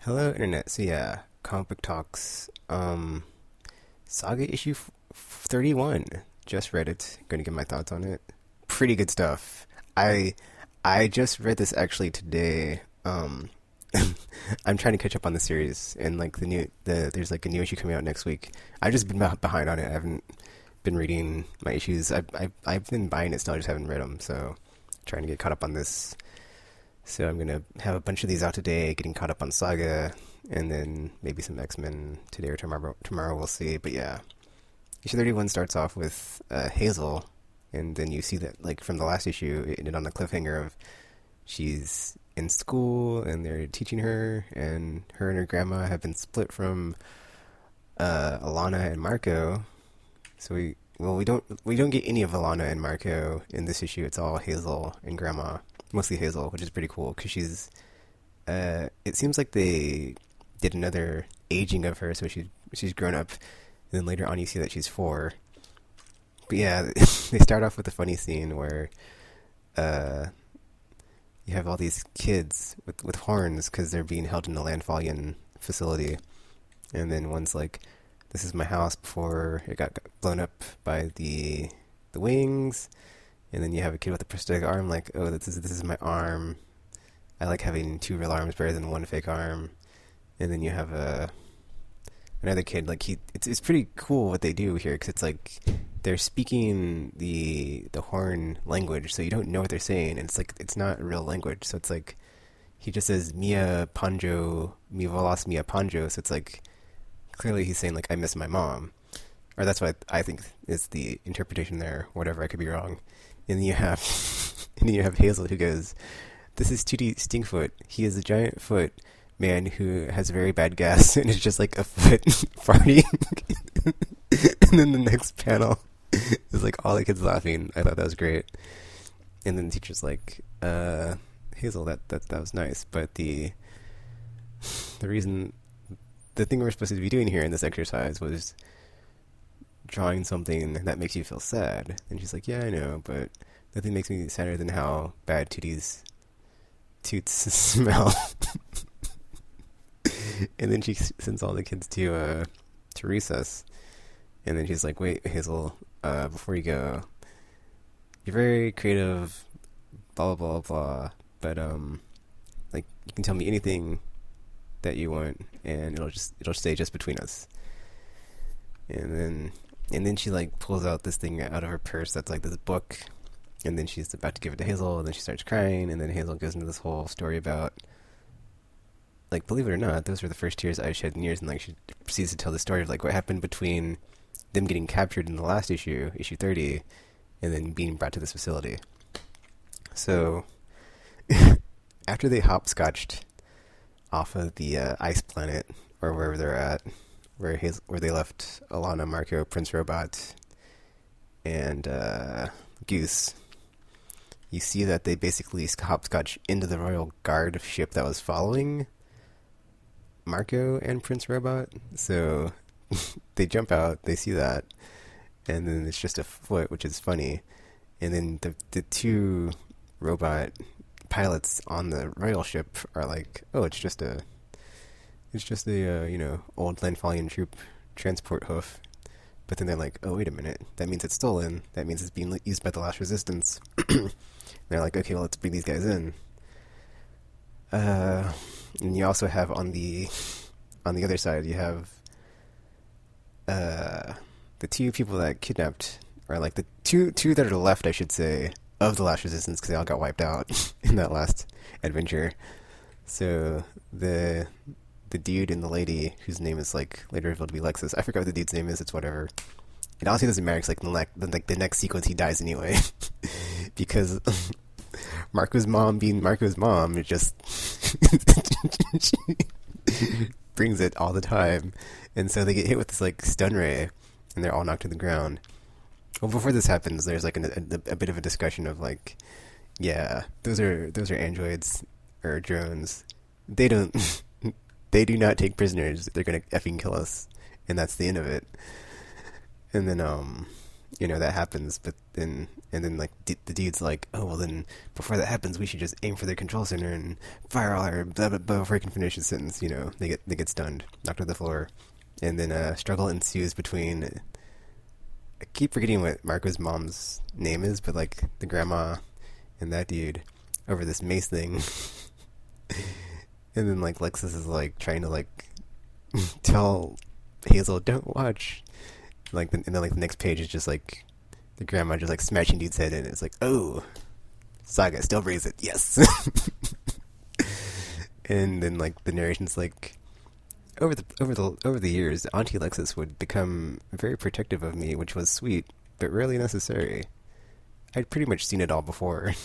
Hello, Internet. So yeah, comic book talks. Saga issue 31. Just read it. Going to give my thoughts on it. Pretty good stuff. I I just read this actually today. I'm trying to catch up on the series and like there's like a new issue coming out next week. I've just been behind on it. I haven't been reading my issues. I've been buying it still. I just haven't read them. So trying to get caught up on this. So I'm gonna have a bunch of these out today, getting caught up on Saga, and then maybe some X-Men today or tomorrow. Tomorrow we'll see. But yeah, issue 31 starts off with Hazel, and then you see that like from the last issue, it ended on the cliffhanger of she's in school and they're teaching her, and her grandma have been split from Alana and Marco. So we don't get any of Alana and Marco in this issue. It's all Hazel and Grandma, mostly Hazel, which is pretty cool because she's. It seems like they did another aging of her, so she's grown up, and then later on you see that she's 4. But yeah, they start off with a funny scene where uh, you have all these kids with horns because they're being held in a Landfallian facility, and then one's like, "This is my house before it got blown up by the wings." And then you have a kid with a prosthetic arm, like, "Oh, this is my arm. I like having 2 real arms better than 1 fake arm." And then you have another kid, like it's pretty cool what they do here because it's like they're speaking the horn language, so you don't know what they're saying, and it's like it's not real language. So it's like he just says Mia Panjo, mi volas Mia Panjo. So it's like clearly he's saying like I miss my mom, or that's what I think is the interpretation there. Whatever, I could be wrong. And then you have and then you have Hazel who goes, "This is Tootie Stinkfoot. He is a giant foot man who has very bad gas and is just like a foot farting." And then the next panel is like all the kids laughing. I thought that was great. And then the teacher's like, "Hazel, that was nice, but the reason the thing we're supposed to be doing here in this exercise was drawing something that makes you feel sad." And she's like, "Yeah, I know, but nothing makes me sadder than how bad Tootie's toots smell." And then she sends all the kids to recess. And then she's like, "Wait, Hazel, before you go, you're very creative, blah blah blah blah, but like you can tell me anything that you want, and it'll stay just between us." And then she like pulls out this thing out of her purse that's like this book, and then she's about to give it to Hazel, and then she starts crying, and then Hazel goes into this whole story about, like, believe it or not, those were the first tears I shed in years, and like she proceeds to tell the story of like what happened between them getting captured in the last issue, issue 30, and then being brought to this facility. So after they hopscotched off of the ice planet or wherever they're at, where they left Alana, Marco, Prince Robot, and Goose, you see that they basically hopscotch into the Royal Guard ship that was following Marco and Prince Robot. So they jump out, they see that, and then it's just a foot, which is funny. And then the 2 robot pilots on the royal ship are like, "Oh, it's just a old Landfallian troop transport hoof." But then they're like, "Oh, wait a minute, that means it's stolen. That means it's being used by the last resistance." And they're like, "Okay, well, let's bring these guys in." And you also have on the other side, you have the 2 people that kidnapped, or like the two that are left, I should say, of the last resistance, because they all got wiped out in that last adventure. So the dude and the lady, whose name is like later revealed to be Lexus. I forgot what the dude's name is. It's whatever. It honestly doesn't matter. It's like the next sequence he dies anyway, because Marco's mom being Marco's mom, it just brings it all the time, and so they get hit with this like stun ray, and they're all knocked to the ground. Well, before this happens, there's like a bit of a discussion of like, yeah, those are androids or drones. They don't. They do not take prisoners. They're gonna effing kill us, and that's the end of it. And then that happens, but then and then like the dude's like, oh well, then before that happens, we should just aim for their control center and fire all our blah blah blah before he can finish his sentence. They get stunned, knocked to the floor, and then a struggle ensues between. I keep forgetting what Marco's mom's name is, but like the grandma and that dude over this mace thing. And then like Lexus is like trying to like tell Hazel, don't watch. And then like the next page is just like the grandma just like smashing dude's head in. It's like, oh, Saga still brings it, yes. And then like the narration's like, over the years, Auntie Lexus would become very protective of me, which was sweet, but rarely necessary. I'd pretty much seen it all before,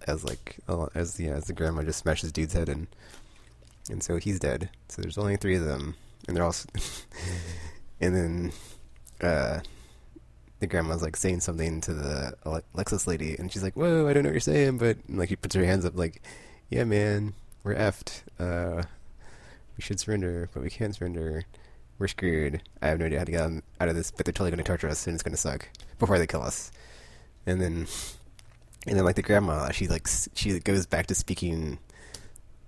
as the grandma just smashes dude's head in, and so he's dead. So there's only 3 of them, and they're all, and then the grandma's like saying something to the Lexus lady, and she's like, "Whoa, I don't know what you're saying," but like he puts her hands up, like, "Yeah, man, we're effed. We should surrender, but we can't surrender. We're screwed. I have no idea how to get out of this, but they're totally going to torture us, and it's going to suck before they kill us." And then like the grandma, she goes back to speaking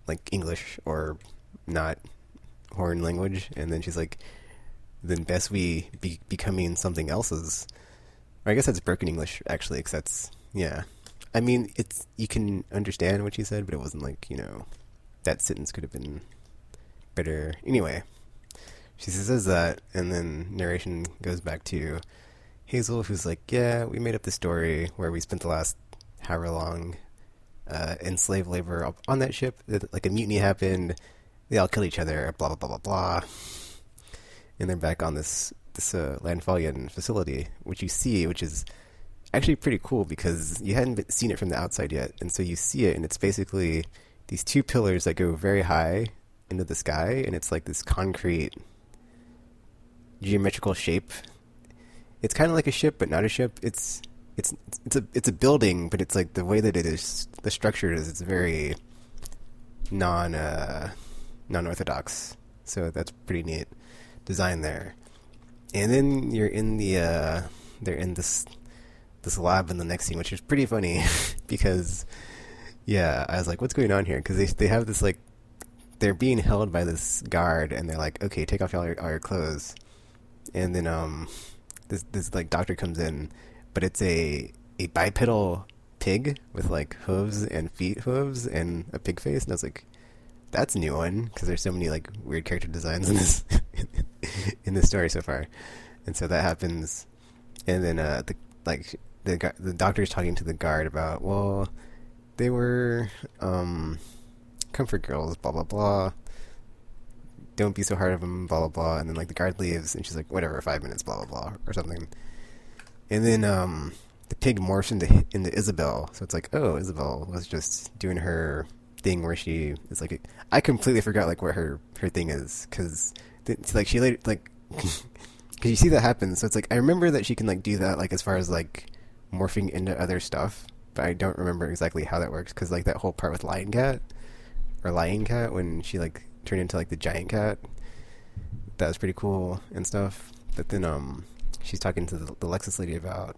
like English or not foreign language, and then she's like, "Then best we be becoming something else's." Or I guess that's broken English actually, because that's I mean, you can understand what she said, but it wasn't like that sentence could have been better. Anyway, she says that, and then narration goes back to Hazel, who's like, yeah, we made up this story where we spent the last however long in slave labor on that ship. Like a mutiny happened, they all killed each other, blah, blah, blah, blah, blah. And they're back on this Landfallian facility, which is actually pretty cool because you hadn't seen it from the outside yet. And so you see it, and it's basically these 2 pillars that go very high into the sky, and it's like this concrete geometrical shape. It's kind of like a ship, but not a ship. It's a building, but it's like the way that the structure is. It's very non-orthodox. So that's pretty neat design there. And then you're in they're in this lab in the next scene, which is pretty funny because I was like, what's going on here? Because they have this like, they're being held by this guard, and they're like, okay, take off all your clothes. And then this like doctor comes in, but it's a bipedal pig with like hooves and feet hooves and a pig face, and I was like, that's a new one, because there's so many like weird character designs in this in this story so far. And so that happens, and then the doctor's talking to the guard about, well, they were comfort girls, blah blah blah, don't be so hard of them, blah blah blah. And then like the guard leaves, and she's like, whatever, 5 minutes, blah blah blah, or something. And then the pig morphs into Isabel. So it's like, oh, Isabel was just doing her thing where she is like, I completely forgot like what her thing is, because like she later like because you see that happen. So it's like, I remember that she can like do that, like as far as like morphing into other stuff, but I don't remember exactly how that works, because like that whole part with Lion Cat when she like turned into like the giant cat, that was pretty cool and stuff. But then she's talking to the Lexus lady about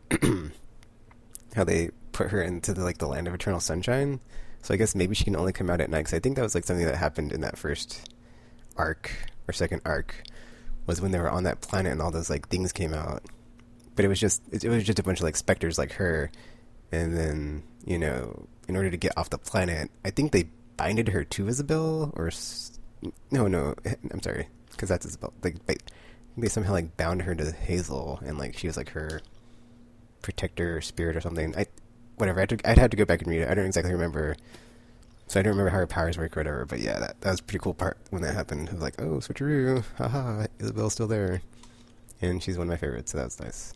how they put her into the land of eternal sunshine. So I guess maybe she can only come out at night, because I think that was like something that happened in that first arc or second arc, was when they were on that planet and all those like things came out. But it was just a bunch of like specters like her, and then in order to get off the planet, I think they binded her to Isabel, or no, I'm sorry, because that's Isabel. Like they somehow like bound her to Hazel, and like she was like her protector spirit or something. I'd have to go back and read it. I don't exactly remember, so I don't remember how her powers work or whatever. But yeah, that was a pretty cool part when that happened. I was like, oh, switcheroo, haha, Isabel's still there, and she's one of my favorites, so that was nice.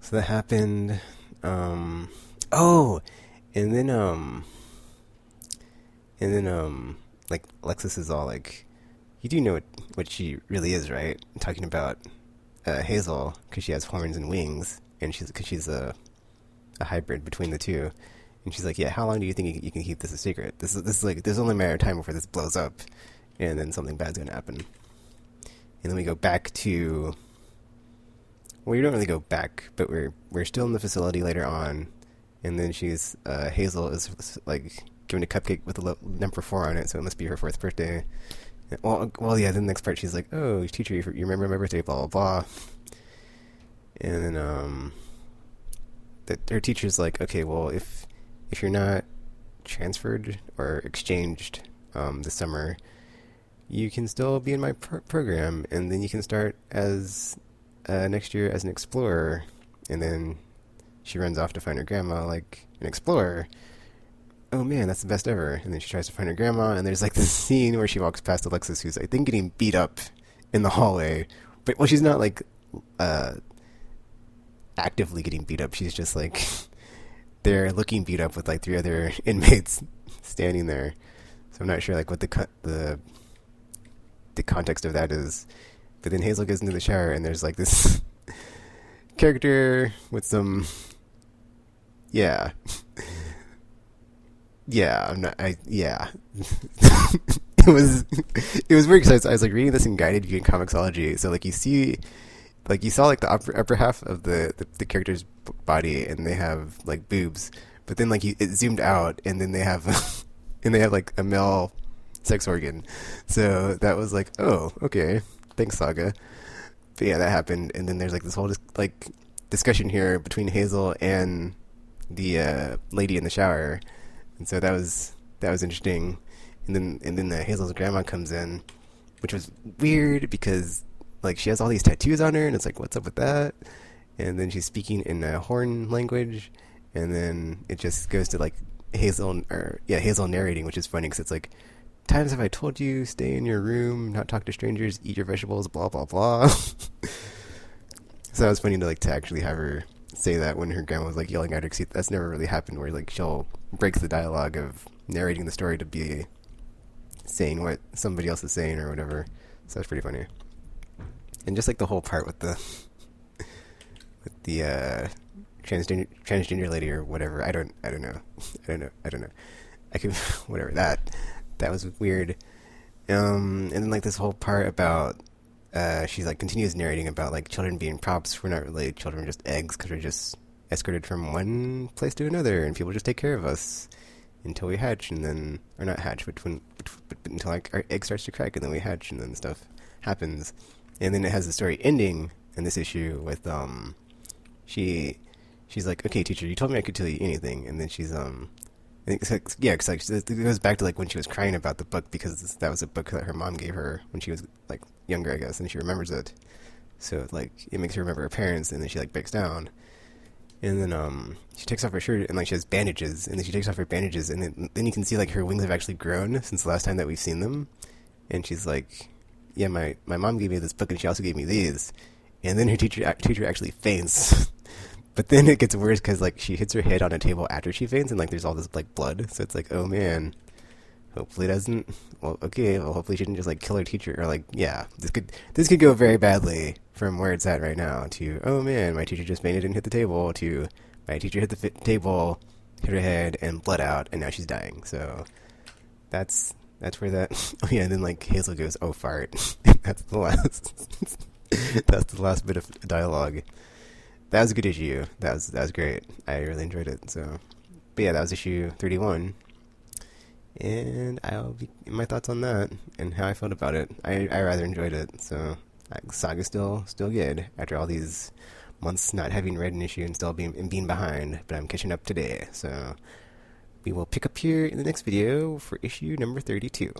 So that happened. And then like Lexus is all like, you do know what she really is, right? I'm talking about Hazel, because she has horns and wings, and she's a hybrid between the two. And she's like, yeah, how long do you think you can keep this a secret? This is like, there's only a matter of time before this blows up, and then something bad's gonna happen. And then we go back to well, you don't really go back, but we're still in the facility later on, and then she's Hazel is like given a cupcake with a number 4 on it, so it must be her 4th birthday. Well, yeah. Then the next part, she's like, "Oh, teacher, you remember my birthday?" Blah blah blah. And then her teacher's like, "Okay, well, if you're not transferred or exchanged this summer, you can still be in my program, and then you can start as next year as an explorer." And then she runs off to find her grandma like an explorer. Oh man, that's the best ever. And then she tries to find her grandma, and there's like this scene where she walks past Alexis, who's I think getting beat up in the hallway. But well, she's not like actively getting beat up. She's just like they're looking beat up with like 3 other inmates standing there. So I'm not sure like what the context of that is. But then Hazel goes into the shower, and there's like this character with some yeah. Yeah, I'm not. Yeah. It was weird because I was like reading this in guided view in Comixology. So like you saw like the upper half of the character's body, and they have like boobs, but then like it zoomed out, and then they have and they have like a male sex organ. So that was like, oh, okay, thanks, Saga. But yeah, that happened, and then there's like this whole discussion here between Hazel and the lady in the shower. And so that was interesting. And then the Hazel's grandma comes in, which was weird because like she has all these tattoos on her, and it's like, what's up with that? And then she's speaking in a horn language, and then it just goes to like Hazel narrating, which is funny because it's like, times have I told you, stay in your room, not talk to strangers, eat your vegetables, blah blah blah. So it was funny to actually have her say that when her grandma was like yelling at her, because that's never really happened, where like she'll break the dialogue of narrating the story to be saying what somebody else is saying or whatever. So that's pretty funny. And just like the whole part with the transgender lady or whatever, I don't know. I could whatever that was weird. And then like this whole part about she's like continues narrating about like children being props. We're not really children, we're just eggs, because we're just escorted from one place to another, and people just take care of us until we hatch, and then or not hatch, but until like our egg starts to crack, and then we hatch, and then stuff happens. And then it has the story ending in this issue with she's like, okay, teacher, you told me I could tell you anything, and then she's it's like, yeah, because like it goes back to like when she was crying about the book, because that was a book that her mom gave her when she was like younger, I guess, and she remembers it. So like it makes her remember her parents, and then she like breaks down, and then she takes off her shirt, and like she has bandages, and then she takes off her bandages, and then you can see like her wings have actually grown since the last time that we've seen them, and she's like, yeah, my mom gave me this book, and she also gave me these, and then her teacher actually faints. But then it gets worse because like she hits her head on a table after she faints, and like there's all this like blood. So it's like, oh man, hopefully it doesn't. Well, okay, well hopefully she didn't just like kill her teacher, or like, yeah, this could go very badly from where it's at right now to, oh man, my teacher just fainted and hit the table, to my teacher hit the table, hit her head, and bled out, and now she's dying. So that's where that. Oh yeah, and then like Hazel goes, oh fart. That's the last bit of dialogue. That was a good issue. That was great. I really enjoyed it. So, but yeah, that was issue 31, and I'll be my thoughts on that and how I felt about it. I rather enjoyed it. So, Saga's still good after all these months not having read an issue and still being behind. But I'm catching up today. So, we will pick up here in the next video for issue number 32.